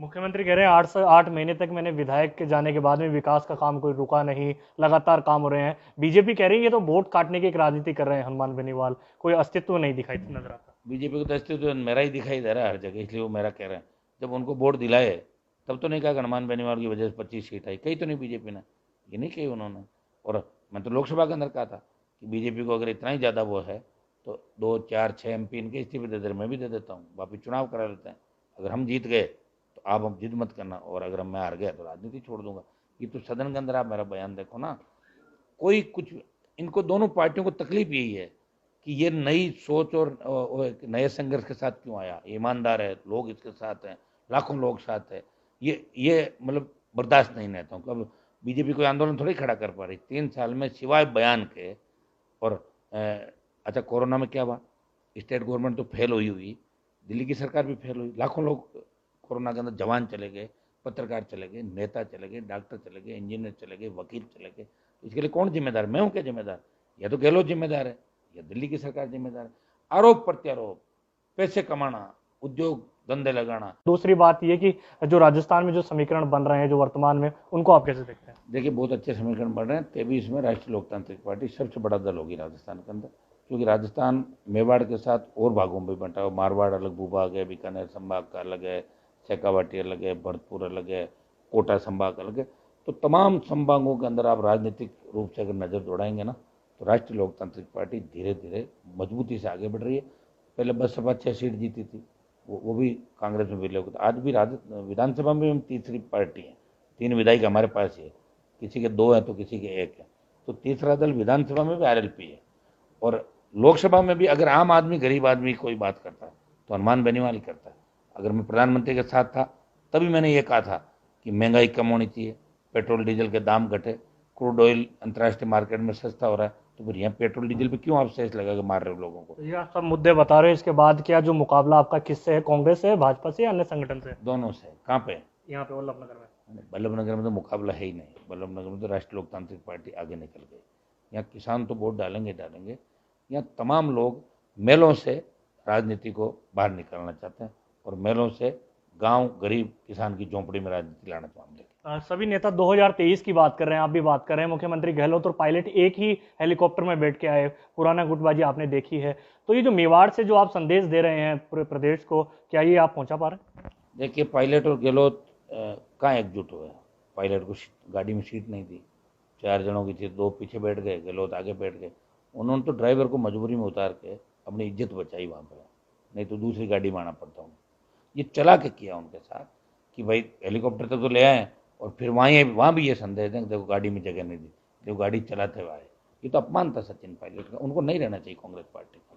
मुख्यमंत्री कह रहे हैं 8 से 8 महीने तक मैंने विधायक के जाने के बाद में विकास का काम कोई रुका नहीं, लगातार काम हो रहे हैं। बीजेपी कह रही है ये तो वोट काटने की एक राजनीति कर रहे हैं हनुमान बेनीवाल, कोई अस्तित्व नहीं दिखाई नजर आता। बीजेपी को तो अस्तित्व मेरा ही दिखाई दे रहा है हर जगह, इसलिए वो मेरा कह रहे हैं। जब उनको वोट दिलाए तब तो नहीं कहा कि हनुमान बेनीवाल की वजह से 25 सीट आई, कही तो नहीं बीजेपी ने, ये नहीं कही उन्होंने। और मैं तो लोकसभा के अंदर कहा था कि बीजेपी को अगर इतना ही ज़्यादा वो है तो 2 4 6 MP इनके इस्तीफे दे दे, मैं भी दे देता हूँ, वापिस चुनाव करा लेते हैं। अगर हम जीत गए तो आप अब जिद मत करना, और अगर मैं हार गया तो राजनीति छोड़ दूंगा। ये तो सदन के अंदर आप मेरा बयान देखो ना, कोई कुछ, इनको दोनों पार्टियों को तकलीफ यही है कि ये नई सोच और एक नए संघर्ष के साथ क्यों आया, ईमानदार है, लोग इसके साथ हैं, लाखों लोग साथ है, ये मतलब बर्दाश्त नहीं रहता हूँ। अब बीजेपी कोई आंदोलन थोड़ी खड़ा कर पा रही 3 साल में सिवाय बयान के। और अच्छा, कोरोना में क्या हुआ, स्टेट गवर्नमेंट तो फेल हुई हुई, दिल्ली की सरकार भी फेल हुई, लाखों लोग कोरोना के अंदर जवान चले गए, पत्रकार चले गए, नेता चले गए, डॉक्टर चले गए, इंजीनियर चले गए, वकील चले गए। तो इसके लिए कौन जिम्मेदार, मैं हूँ क्या जिम्मेदार? या तो गहलोत जिम्मेदार है या दिल्ली की सरकार जिम्मेदार है। आरोप प्रत्यारोप, पैसे कमाना, उद्योग धंधे लगाना। दूसरी बात ये कि जो राजस्थान में जो समीकरण बन रहे हैं जो वर्तमान में, उनको आप कैसे देखते हैं? देखिए, बहुत अच्छे समीकरण बन रहे हैं। 23 में राष्ट्रीय लोकतांत्रिक पार्टी सबसे बड़ा दल होगी राजस्थान के अंदर, क्योंकि राजस्थान मेवाड़ के साथ और भागों में बंटा है। मारवाड़ अलग भूभाग है, बीकानेर संभाग का अलग है, शेखावाटी अलग है, भरतपुर अलग है, कोटा संभाग अलग है। तो तमाम संभागों के अंदर आप राजनीतिक रूप से अगर नज़र दौड़ाएंगे ना, तो राष्ट्रीय लोकतांत्रिक पार्टी धीरे धीरे मजबूती से आगे बढ़ रही है। पहले बसपा 6 सीट जीती थी, वो भी कांग्रेस में विलय हो गया। आज भी विधानसभा में हम तीसरी पार्टी है, 3 विधायक हमारे पास ही है, किसी के 2 है तो किसी के 1 है। तो तीसरा दल विधानसभा में भी RLP है। और लोकसभा में भी अगर आम आदमी, गरीब आदमी कोई बात करता है तो हनुमान बेनीवाल ही करता है। अगर मैं प्रधानमंत्री के साथ था तभी मैंने ये कहा था कि महंगाई कम होनी चाहिए, पेट्रोल डीजल के दाम घटे, क्रूड ऑयल अंतर्राष्ट्रीय मार्केट में सस्ता हो रहा है, तो फिर यहाँ पेट्रोल डीजल पे क्यों आप सेस लगा के मार रहे हो लोगों को? तो ये आप सब मुद्दे बता रहे हैं, इसके बाद क्या जो मुकाबला आपका किससे है, कांग्रेस से, भाजपा से या अन्य संगठन से? दोनों से। कहाँ पे? यहाँ पे वल्लभनगर में। बल्लभनगर में तो मुकाबला है ही नहीं। बल्लभनगर में तो राष्ट्रीय लोकतांत्रिक पार्टी आगे निकल गई। यहाँ किसान तो वोट डालेंगे डालेंगे, यहाँ तमाम लोग मेलों से राजनीति को बाहर निकालना चाहते हैं, और मेलों से गांव गरीब किसान की झोंपड़ी में राजनीति लाना चाहते हैं। सभी नेता 2023 की बात कर रहे हैं, आप भी बात कर रहे हैं। मुख्यमंत्री गहलोत और पायलट एक ही हेलीकॉप्टर में बैठ के आए, पुराना गुटबाजी आपने देखी है। तो ये जो मेवाड़ से जो आप संदेश दे रहे हैं पूरे प्रदेश को, क्या ये आप पहुंचा पा रहे हैं? देखिए, पायलट और गहलोत कहाँ एकजुट हुए? पायलट को गाड़ी में सीट नहीं दी, 4 जनों की थी, 2 पीछे बैठ गए, गहलोत आगे बैठ गए। उन्होंने तो ड्राइवर को मजबूरी में उतार के अपनी इज्जत बचाई वहाँ पर, नहीं तो दूसरी गाड़ी में आना पड़ता उन्हें। ये चला के किया उनके साथ कि भाई हेलीकॉप्टर तक तो ले आए, और फिर वहाँ भी ये संदेश दें, देखो गाड़ी में जगह नहीं दी, देखो गाड़ी चलाते हुए आए। ये तो अपमान था सचिन पायलट का, उनको नहीं रहना चाहिए कांग्रेस पार्टी का।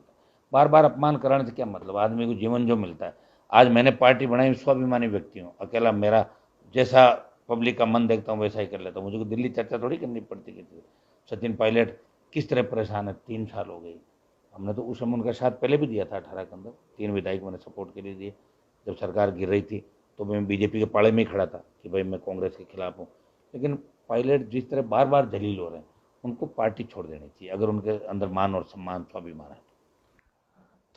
बार बार अपमान कराने से क्या मतलब? आदमी को जीवन जो मिलता है, आज मैंने पार्टी बनाई, स्वाभिमानी व्यक्ति हूँ, अकेला मेरा जैसा पब्लिक का मन देखता हूँ वैसा ही कर लेता हूँ, मुझे को दिल्ली चर्चा थोड़ी करनी पड़ती किसी से। सचिन पायलट किस तरह परेशान है, 3 साल हो गई। हमने तो उस समय उनका साथ पहले भी दिया था 18 के अंदर, 3 विधायक मैंने सपोर्ट के लिए दिए। जब सरकार गिर रही थी तो मैं बीजेपी के पाले में ही खड़ा था कि भाई मैं कांग्रेस के खिलाफ हूँ। लेकिन पायलट जिस तरह बार बार जलील हो रहे हैं, उनको पार्टी छोड़ देनी चाहिए अगर उनके अंदर मान और सम्मान स्वाभिमान है।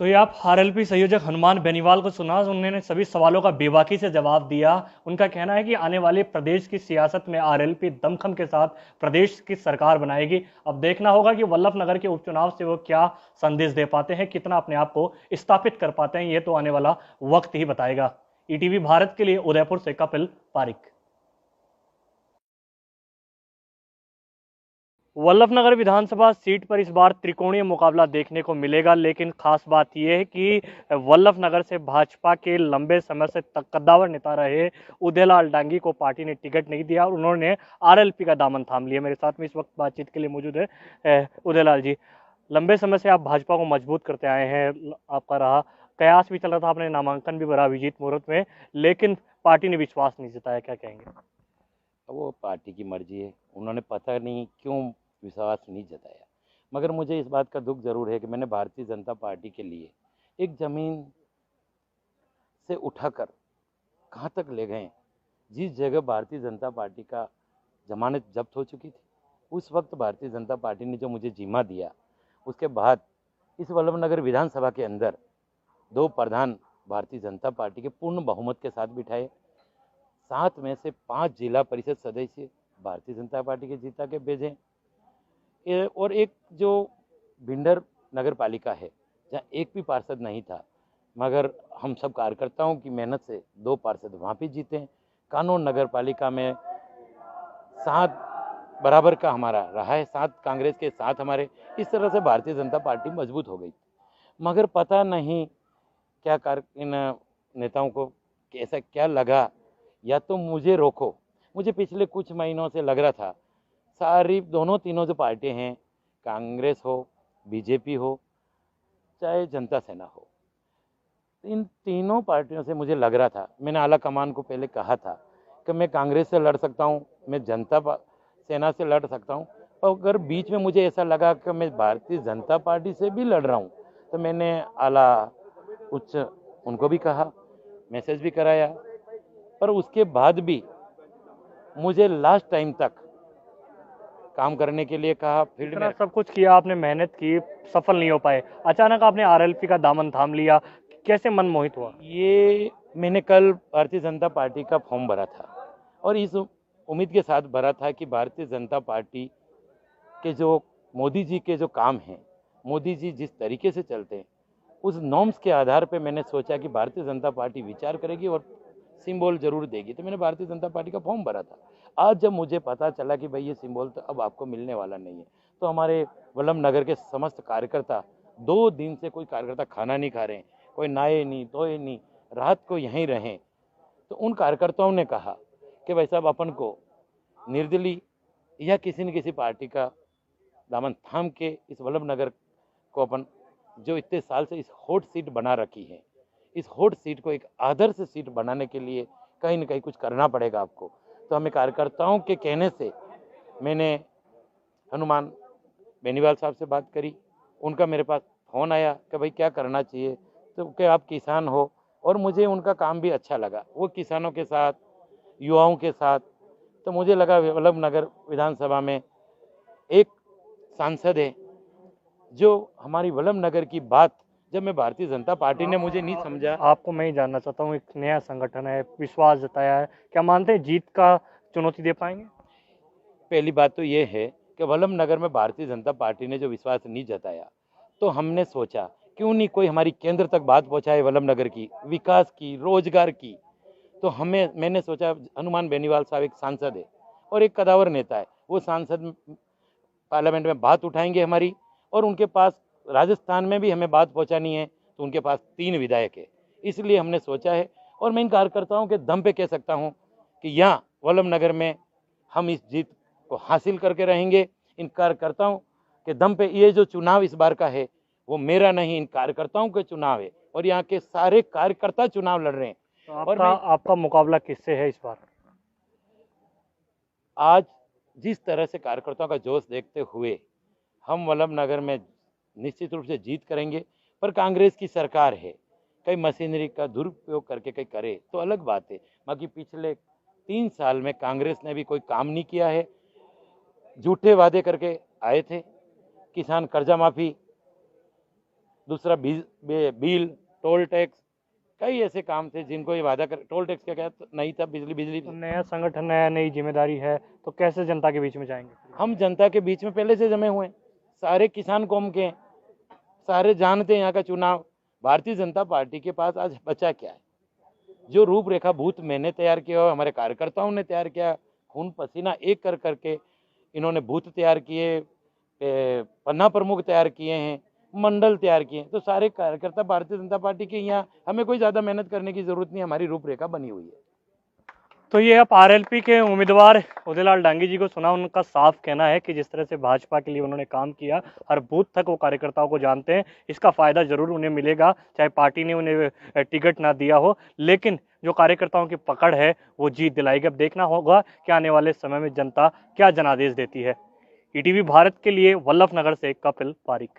तो ये आप आरएलपी संयोजक हनुमान बेनीवाल को सुना, उन्होंने सभी सवालों का बेबाकी से जवाब दिया। उनका कहना है कि आने वाले प्रदेश की सियासत में आरएलपी दमखम के साथ प्रदेश की सरकार बनाएगी। अब देखना होगा कि वल्लभनगर के उपचुनाव से वो क्या संदेश दे पाते हैं, कितना अपने आप को स्थापित कर पाते हैं, ये तो आने वाला वक्त ही बताएगा। ईटीवी भारत के लिए उदयपुर से कपिल पारिक। वल्लभनगर विधानसभा सीट पर इस बार त्रिकोणीय मुकाबला देखने को मिलेगा, लेकिन खास बात यह है कि वल्लभनगर से भाजपा के लंबे समय से कद्दावर नेता रहे उदयलाल डांगी को पार्टी ने टिकट नहीं दिया और उन्होंने आरएलपी का दामन थाम लिया। मेरे साथ में इस वक्त बातचीत के लिए मौजूद है उदयलाल जी। लंबे समय से आप भाजपा को मजबूत करते आए हैं, आपका रहा कयास भी चल रहा था, आपने नामांकन भी भरा अभिजीत मुहूर्त में, लेकिन पार्टी ने विश्वास नहीं जताया, क्या कहेंगे? वो पार्टी की मर्जी है, उन्होंने पता नहीं क्यों विश्वास नहीं जताया। मगर मुझे इस बात का दुख जरूर है कि मैंने भारतीय जनता पार्टी के लिए एक ज़मीन से उठाकर कहाँ तक ले गए। जिस जगह भारतीय जनता पार्टी का जमानत जब्त हो चुकी थी, उस वक्त भारतीय जनता पार्टी ने जो मुझे जिम्मा दिया, उसके बाद इस वल्लभनगर विधानसभा के अंदर 2 प्रधान भारतीय जनता पार्टी के पूर्ण बहुमत के साथ बिठाए। 7 में से 5 जिला परिषद सदस्य भारतीय जनता पार्टी के जीता के भेजे। और एक जो भिंडर नगर पालिका है जहाँ एक भी पार्षद नहीं था, मगर हम सब कार्यकर्ताओं की मेहनत से 2 पार्षद वहाँ भी जीते हैं। कानून नगर पालिका में 7 बराबर का हमारा रहा है, 7 कांग्रेस के 7 हमारे। इस तरह से भारतीय जनता पार्टी मजबूत हो गई। मगर पता नहीं क्या इन नेताओं को ऐसा क्या लगा, या तो मुझे रोको। मुझे पिछले कुछ महीनों से लग रहा था सारी दोनों तीनों जो पार्टी हैं, कांग्रेस हो, बीजेपी हो, चाहे जनता सेना हो, इन तीनों पार्टियों से मुझे लग रहा था, मैंने आला कमान को पहले कहा था कि मैं कांग्रेस से लड़ सकता हूँ, मैं जनता सेना से लड़ सकता हूँ, और अगर बीच में मुझे ऐसा लगा कि मैं भारतीय जनता पार्टी से भी लड़ रहा हूँ, तो मैंने आला उच्च उनको भी कहा, मैसेज भी कराया। पर उसके बाद भी मुझे लास्ट टाइम तक काम करने के लिए कहा। फील्ड इतना में सब कुछ किया आपने, मेहनत की, सफल नहीं हो पाए, अचानक आपने आरएलपी का दामन थाम लिया, कैसे मन मोहित हुआ? ये मैंने कल भारतीय जनता पार्टी का फॉर्म भरा था और इस उम्मीद के साथ भरा था कि भारतीय जनता पार्टी के जो मोदी जी के जो काम हैं, मोदी जी जिस तरीके से चलते हैं, उस नॉर्म्स के आधार पे मैंने सोचा कि भारतीय जनता पार्टी विचार करेगी और सिंबल जरूर देगी। तो मैंने भारतीय जनता पार्टी का फॉर्म भरा था। आज जब मुझे पता चला कि भाई ये सिंबल तो अब आपको मिलने वाला नहीं है, तो हमारे वल्लभ नगर के समस्त कार्यकर्ता 2 दिन से कोई कार्यकर्ता खाना नहीं खा रहे हैं, कोई नहाए नहीं धोए नहीं, रात को यहीं रहें। तो उन कार्यकर्ताओं ने कहा कि भाई साहब अपन को निर्दलीय या किसी न किसी पार्टी का दामन थाम के इस वल्लभ नगर को अपन जो इतने साल से इस हॉट सीट बना रखी है, इस हॉट सीट को एक आदर्श सीट बनाने के लिए कहीं न कहीं कुछ करना पड़ेगा आपको। तो हमें कार्यकर्ताओं के कहने से मैंने हनुमान बेनीवाल साहब से बात करी। उनका मेरे पास फ़ोन आया कि भाई क्या करना चाहिए, तो कि आप किसान हो, और मुझे उनका काम भी अच्छा लगा। वो किसानों के साथ, युवाओं के साथ, तो मुझे लगा वल्लभ नगर विधानसभा में एक सांसद है जो हमारी वल्लभ नगर की बात, जब मैं भारतीय जनता पार्टी ने मुझे नहीं समझा। आपको मैं ही जानना चाहता हूँ, एक नया संगठन है, विश्वास जताया है, क्या मानते हैं जीत का चुनौती दे पाएंगे? पहली बात तो ये है कि वल्लभ नगर में भारतीय जनता पार्टी ने जो विश्वास नहीं जताया, तो हमने सोचा क्यों नहीं कोई हमारी केंद्र तक बात पहुंचाए वल्लभ नगर की, विकास की, रोजगार की। तो मैंने सोचा, हनुमान बेनीवाल साहब एक सांसद है और एक कदावर नेता है, वो सांसद पार्लियामेंट में बात उठाएंगे हमारी, और उनके पास राजस्थान में भी हमें बात पहुंचानी है, तो उनके पास 3 विधायक है। इसलिए हमने सोचा है, और मैं इन कार्यकर्ताओं के दम पे कह सकता हूं कि यहाँ वल्लभ नगर में हम इस जीत को हासिल करके रहेंगे। इन कार्यकर्ताओं के दम पे ये जो चुनाव इस बार का है, वो मेरा नहीं, इन कार्यकर्ताओं के चुनाव है, और यहाँ के सारे कार्यकर्ता चुनाव लड़ रहे हैं। तो आपका मुकाबला किससे है इस बार? आज जिस तरह से कार्यकर्ताओं का जोश देखते हुए हम वल्लभ नगर में निश्चित रूप से जीत करेंगे। पर कांग्रेस की सरकार है, कई मशीनरी का दुरुपयोग करके कहीं करे तो अलग बात है, बाकी पिछले 3 साल में कांग्रेस ने भी कोई काम नहीं किया है। झूठे वादे करके आए थे, किसान कर्जा माफी, दूसरा बिल, टोल टैक्स, कई ऐसे काम थे जिनको ये वादा कर, टोल टैक्स क्या नहीं था, बिजली तो नया संगठन है, नई जिम्मेदारी है, तो कैसे जनता के बीच में जाएंगे? हम जनता के बीच में पहले से जमे हुए हैं, सारे किसान कौम के, सारे जानते हैं यहाँ का चुनाव। भारतीय जनता पार्टी के पास आज बचा क्या है? जो रूपरेखा भूत मैंने तैयार किया और हमारे कार्यकर्ताओं ने तैयार किया, खून पसीना एक कर करके इन्होंने बूथ तैयार किए, पन्ना प्रमुख तैयार किए हैं, मंडल तैयार किए हैं, तो सारे कार्यकर्ता भारतीय जनता पार्टी के, यहाँ हमें कोई ज़्यादा मेहनत करने की जरूरत नहीं, हमारी रूपरेखा बनी हुई है। तो ये आप आरएलपी के उम्मीदवार उदयलाल डांगी जी को सुना, उनका साफ कहना है कि जिस तरह से भाजपा के लिए उन्होंने काम किया, हर बूथ तक वो कार्यकर्ताओं को जानते हैं, इसका फायदा जरूर उन्हें मिलेगा, चाहे पार्टी ने उन्हें टिकट ना दिया हो, लेकिन जो कार्यकर्ताओं की पकड़ है वो जीत दिलाएगी। अब देखना होगा कि आने वाले समय में जनता क्या जनादेश देती है। ईटीवी भारत के लिए वल्लभ नगर से कपिल पारिक।